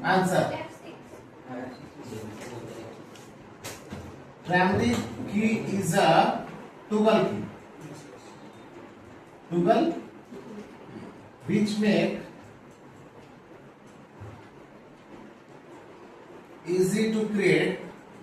Answer primary की is a toggle की, toggle which make easy to create,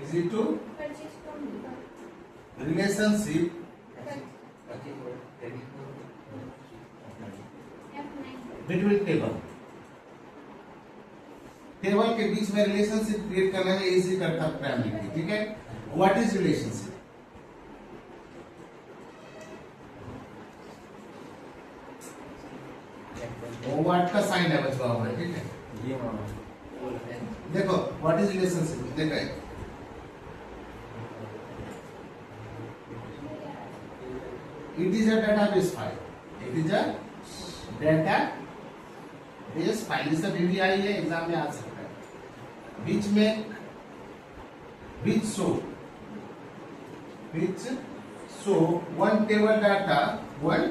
easy to relationship between table, table के बीच में relationship create करने में easy करता है प्राइमरी की, ठीक है। What is relationship? व्हाट का साइन है बचवा हुआ है, ठीक है। देखो व्हाट इज रिलेशनशिप, देखो it is a database file, it is a data base file, इसका VBI है, एग्जाम में आ सकता है। बीच में which show one table data one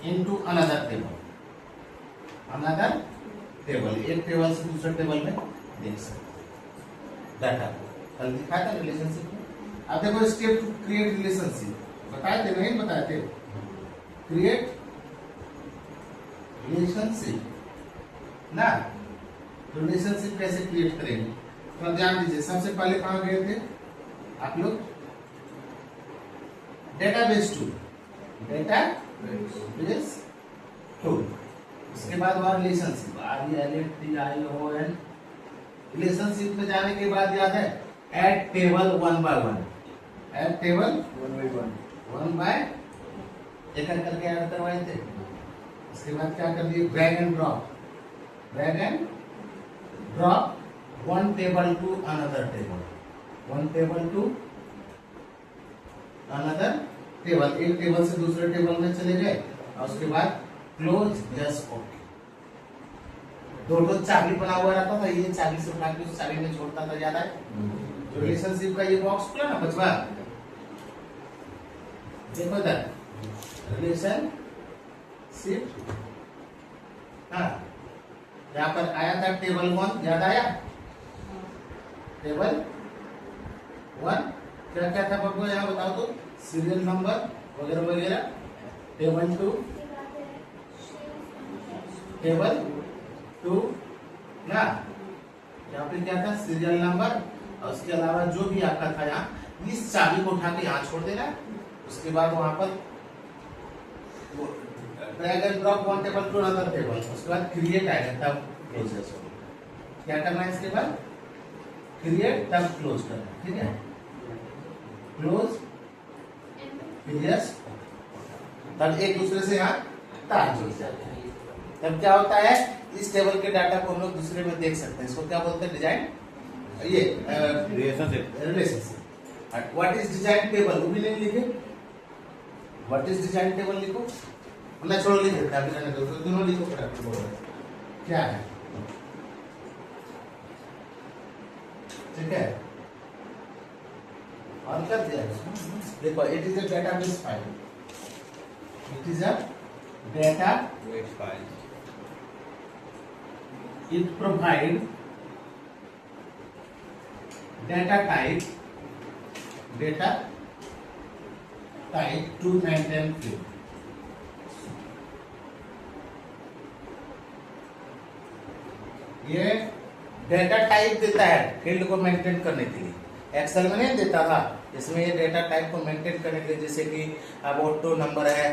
into another table, एक टेबल से दूसरे टेबल में देख सकते डाटा। कल दिखाया था रिलेशनशिप में। अब देखो स्टेप टू क्रिएट रिलेशनशिप, बताए थे नहीं बताए थे? क्रिएट रिलेशनशिप ना, तो रिलेशनशिप कैसे क्रिएट करेंगे? तो ध्यान दीजिए, सबसे पहले कहां गए थे आप लोग? Database tool, database tool. उसके बाद वहां रिलेशनशिप, RELATION। रिलेशनशिप में जाने के बाद याद है add table 1 by 1, add table 1 by एक करके ऐड करवाए थे। उसके बाद क्या कर दिए? Drag and drop, drag and drop one table to another table, one table to another table, एक टेबल से दूसरे टेबल में चले गए और उसके बाद क्लोज यस ओके। दो चाबी बना हुआ रहता था, ये चाबी से उठा के उस चाबी में छोड़ता था, याद है? जो रिलेशनशिप का ये बॉक्स खुला ना बचवा, देखो इधर रिलेशनशिप, हाँ यहाँ पर आया था टेबल 1, याद आया? टेबल 1 क्या क्या था बब्बू, यहाँ बताओ तो? सीरियल नंबर वगैरह वगैरह। टेबल 2, टेबल 2 ना, यहाँ पे क्या था? सीरियल नंबर, और उसके अलावा जो भी आपका था यहाँ, इस चाबी को उठा के यहाँ छोड़ देना। उसके बाद वहां पर drag and drop one table to another table, उसके बाद क्रिएट आएगा, तब क्लोज क्या करना है? इसके बाद क्रिएट तब क्लोज करना, ठीक है। क्लोज यस, तब एक दूसरे से यहाँ तार जुड़ जाते हैं। तब क्या होता है? इस टेबल के डाटा को हम लोग दूसरे में देख सकते हैं। इसको क्या बोलते हैं? डिजाइन, ये relationship. What is design table, वो भी नहीं लिखे। व्हाट इज डिजाइन टेबल लिखो, मैं छोड़ लिख देता है, दोनों लिखो क्या है, ठीक है। और कर दिया देखो, it is a database file, it is a database file, it provide data type two maintain field. ये डेटा टाइप देता है फील्ड को मेंटेन करने के लिए। एक्सेल में नहीं देता था, इसमें ये डेटा टाइप को मेंटेन करने के लिए, जैसे कि अब ऑटो नंबर है,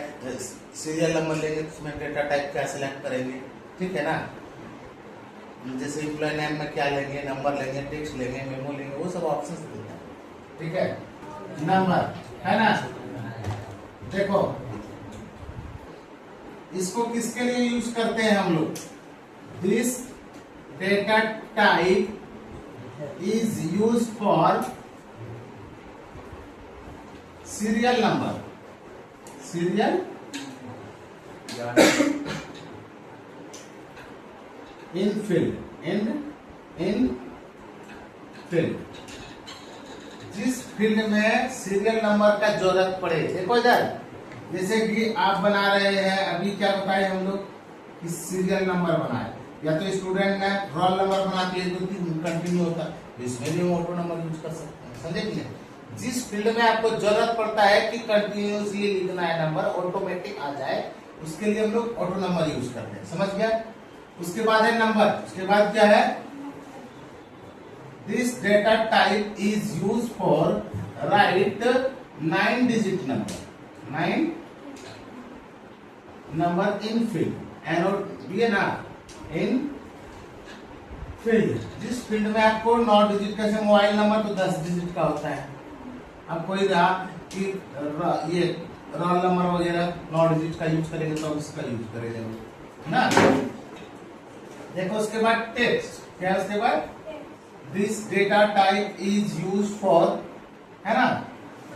सीरियल नंबर लेंगे तो उसमें डेटा टाइप क्या सिलेक्ट करेंगे, ठीक है ना। जैसे एम्प्लॉय नेम में क्या लेंगे, नंबर लेंगे, टेक्स्ट लेंगे, मेमो लेंगे, वो सब ऑप्शंस देता है, ठीक है। नंबर है ना, देखो इसको किसके लिए यूज करते हैं हम लोग? This data type is used for serial number, serial in field, in field, जिस फील्ड में सीरियल नंबर का जरूरत पड़े। देखो इधर, जैसे कि आप बना रहे हैं, अभी क्या बताए हम लोग कि सीरियल नंबर बनाए, या तो स्टूडेंट ने रोल नंबर बना के 1 2 3 कंटिन्यू होता, इसमें भी हम ऑटो नंबर यूज कर सकते हैं। समझे कि नहीं? जिस फील्ड में आपको जरूरत पड़ता है कि कंटिन्यूअसली लिखना है नंबर, ऑटोमेटिक आ जाए, उसके लिए हम लोग ऑटो नंबर यूज करते हैं। समझ गया? उसके बाद है नंबर। उसके बाद क्या है? This data type is use for right 9 digit number, 9 number in field, एनो दिए ना, इन फील्ड। जिस फील्ड में आपको 9 डिजिट, कैसे मोबाइल नंबर तो 10 डिजिट का होता है, अब कोई रहा कि ये रोल नंबर वगैरह 9 डिजिट का यूज करेंगे तो इसका यूज करेंगे ना। देखो उसके बाद टेक्स्ट क्या है, उसके बाद this data type is use for, है ना,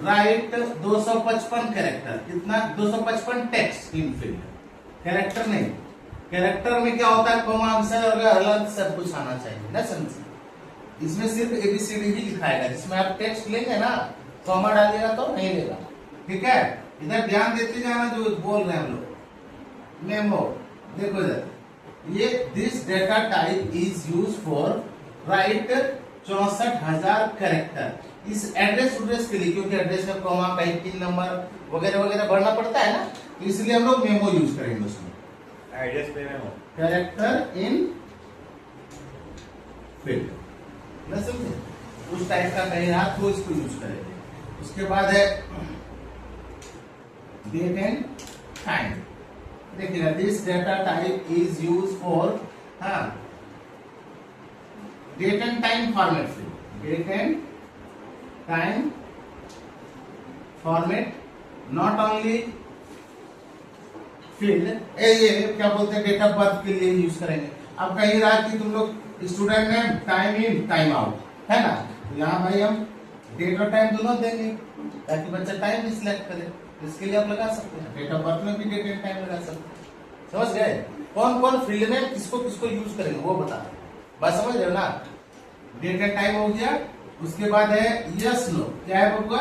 राइट 255 कैरेक्टर, कितना 255 टेक्स्ट इन फील्ड, कैरेक्टर नहीं। कैरेक्टर में क्या होता है, कॉमा आंसर और अलग सब कुछ आना चाहिए ना, समझे? इसमें सिर्फ एबीसीडी ही लिखाएगा, जिसमें आप टेक्स्ट लेंगे ना, कॉमा डालिएगा तो नहीं लेगा। ठीक है, इधर ध्यान देते जाना जो बोल रहे हैं हम लोग। मेमो देखो इधर, ये this data type is use for right 64,000 character. इस एड्रेस के लिए, क्योंकि एड्रेस में कॉमा, कहीं पिन नंबर वगैरह वगैरह भरना पड़ता है ना, तो इसलिए हम लोग मेमो यूज करेंगे उसमें। एड्रेस पे मेमो, कैरेक्टर इन फील्ड, ना समझे? उस टाइप का कहीं रहा तो इसको यूज करेंगे। उसके बाद है डेट एंड टाइम। देखिएगा, this data type is use for date and time format field, date and time format, not only field, ये क्या बोलते हैं, डेट ऑफ बर्थ के लिए यूज करेंगे। अब कहीं रहा कि तुम लोग student name, time in, time out, है ना, तो यहाँ भाई हम डेट और टाइम दोनों देंगे ताकि बच्चा टाइम भी सिलेक्ट करे। इसके लिए आप लगा सकते हैं, डेट ऑफ बर्थ में भी डेट एंड टाइम लगा सकते हैं। समझ गए? कौन कौन फील्ड में किसको किसको यूज करेंगे वो बता, बात समझ रहे हो ना? डेट एंड टाइम हो गया। उसके बाद है यस नो, क्या है बबुआ?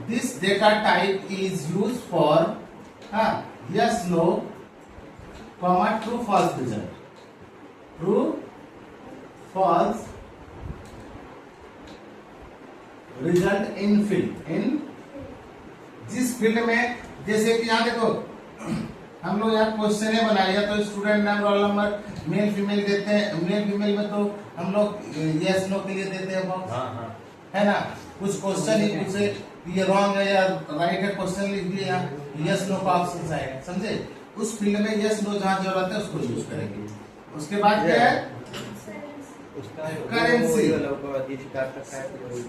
This data type is use for yes no comma true false result, true false result in field, इन जिस फील्ड में, जैसे कि यहाँ देखो हम लोग यहाँ क्वेश्चन बनाए, या तो स्टूडेंट नाम, रोल नंबर, मेल फीमेल देते हैं। मेल फीमेल में तो हम लोग यस नो के लिए देते हैं बॉक्स, है ना। कुछ क्वेश्चन ही पूछे, ये रॉन्ग है या राइट है, क्वेश्चन लिख दिया, यस नो का ऑप्शन आएगा। समझे? उस फील्ड में यस नो जहाँ जरूरत है उसको यूज करेंगे। उसके बाद क्या है? करेंसी।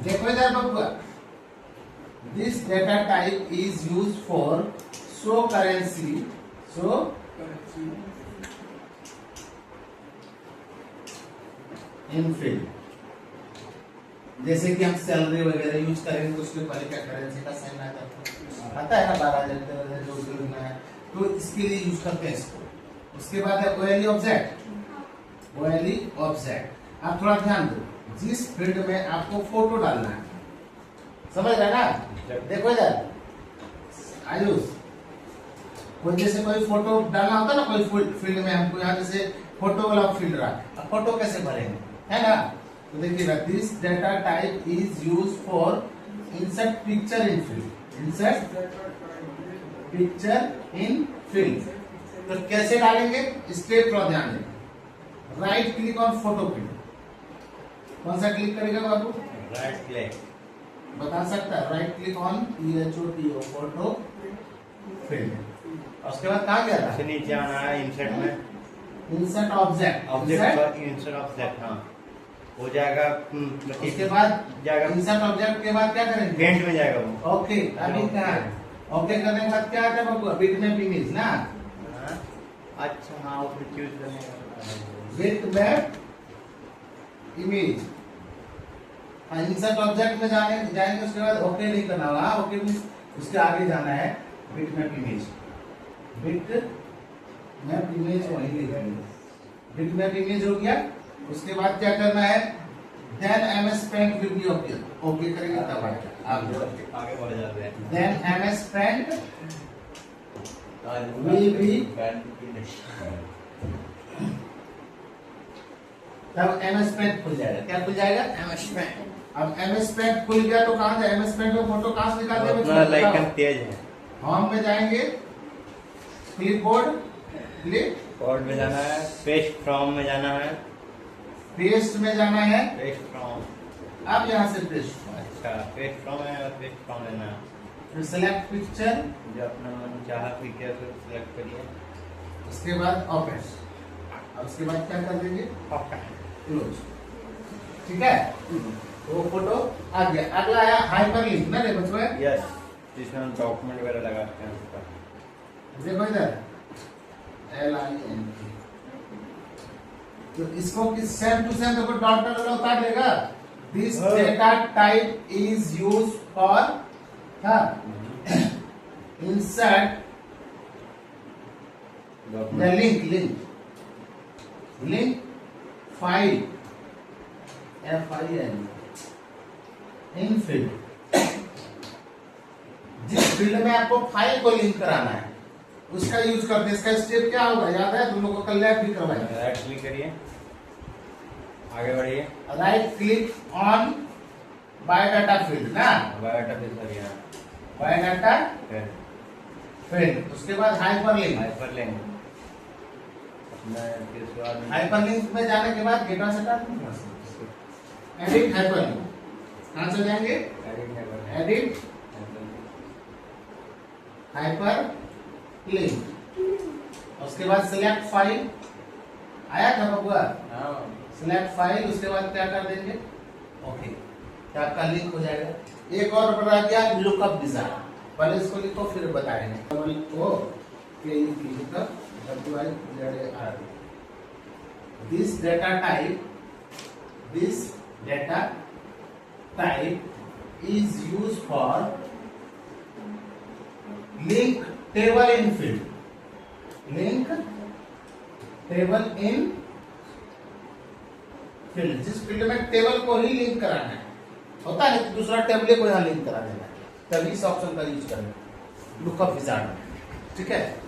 देखो इधर बबुआ, this data type is use for show currency, show in field. जैसे कि हम सैलरी वगैरह यूज करेंगे तो उसके पहले क्या करेंसी का साइन आता है ना, 12,000 जो भी लिखना है, तो इसके लिए यूज करते हैं इसको। उसके बाद है ओएलई ऑब्जेक्ट, ओएलई ऑब्जेक्ट। आप थोड़ा ध्यान दो, जिस फील्ड में आपको फोटो डालना है, समझ रहे ना? देखो इधर आयुष, कोई जैसे कोई फोटो डालना होता है ना, कोई फील्ड में हमको, यहाँ जैसे फोटो वाला फील्ड रहा, अब फोटो कैसे भरेंगे, है ना? तो देखिएगा, this data type is use for insert picture in field, insert picture in field. तो कैसे डालेंगे, स्टेप थोड़ा ध्यान दें। Right click on photo field, कौन सा क्लिक करेगा बाबू? राइट क्लिक, बता सकता है? Right click on PHOTO, photo field. उसके बाद कहाँ गया था? नीचे आना है इंसर्ट में, insert object, object, insert object, हाँ हो जाएगा। उसके बाद जाएगा इंसर्ट ऑब्जेक्ट के बाद क्या करेंगे? पेंट में जाएगा वो। ओके, अभी कहाँ है? ओके करने के बाद क्या आता है बाबू? बिटमैप इमेज ना। अच्छा हाँ, वो फिर चूज करने का, बिटमैप इमेज। इंसर्ट ऑब्जेक्ट में जाएंगे, उसके बाद ओके नहीं करना होगा, ओके भी उसके आगे जाना है, बिटमैप इमेज। बिटमैप इमेज वहीं लिखेंगे, बिटमैप इमेज हो गया। उसके बाद क्या करना है? Then MS Paint will be okay, okay करेंगे तब आगे बढ़ जाते हैं। देन MS Paint VB तब MS Paint खुल जाएगा। क्या खुल जाएगा? MS Paint। अब MS Paint खुल गया तो कहाँ जाए? MS Paint में फोटो कहाँ से निकालते हैं? अपना लाइकन तेज है। होम में जाएंगे, क्लिपबोर्ड, क्लिप बोर्ड में जाना है, पेस्ट फ्रॉम में जाना है, पेस्ट में जाना है। Paste from. अब यहाँ से पेस्ट, अच्छा, पेस्ट फ्रॉम है और पेस्ट फ्रॉम लेना है। फिर सेलेक्ट पिक्चर, जो अपना मन चाहा पिक्चर को सिलेक्ट करिए। उसके बाद ओपन, और उसके बाद क्या कर देंगे? क्लोज। ठीक है, वो फोटो आ गया। अगला आया हाइपरलिंक ना, देखो इसमें, यस, जिसमें हम डॉक्यूमेंट वगैरह लगाते हैं उसका। देखो इधर LINK, तो इसको किस सेम टू सेम देखो डॉट डॉट वाला उतार देगा। This data type is use for insert the link file FIL in field। जिस फील्ड में आपको फाइल को लिंक कराना है उसका यूज करते हैं। इसका स्टेप क्या होगा याद है? तुम लोगों को कल लैब भी करवाएंगे। राइट क्लिक करिए, आगे बढ़िए, right click on biodata field ना, बायोडाटा फिल करिए, बायोडाटा फील्ड। उसके बाद हाइपरलिंक, हाइपरलिंक। अपना फिर उसके बाद हाइपरलिंक में जाने के बाद डेटा सेटअप एडिट हाइपरलिंक, कहां से जाएंगे? एडिट हाइपरलिंक, उसके बाद सिलेक्ट फाइल आया था बबुआ, सिलेक्ट फाइल। उसके बाद क्या कर देंगे? ओके, तो आपका लिंक हो जाएगा। एक और बता दिया लुकअप डिजाइन, पहले इसको लिखो फिर बताएंगे। ओ के lookup this data type is use for link table in field, link table in field. जिस फील्ड में टेबल को ही लिंक कराना है, होता है कि दूसरा टेबल को यहाँ लिंक करा देना है, तभी इस ऑप्शन का यूज करें लुकअप विजार्ड में। ठीक है।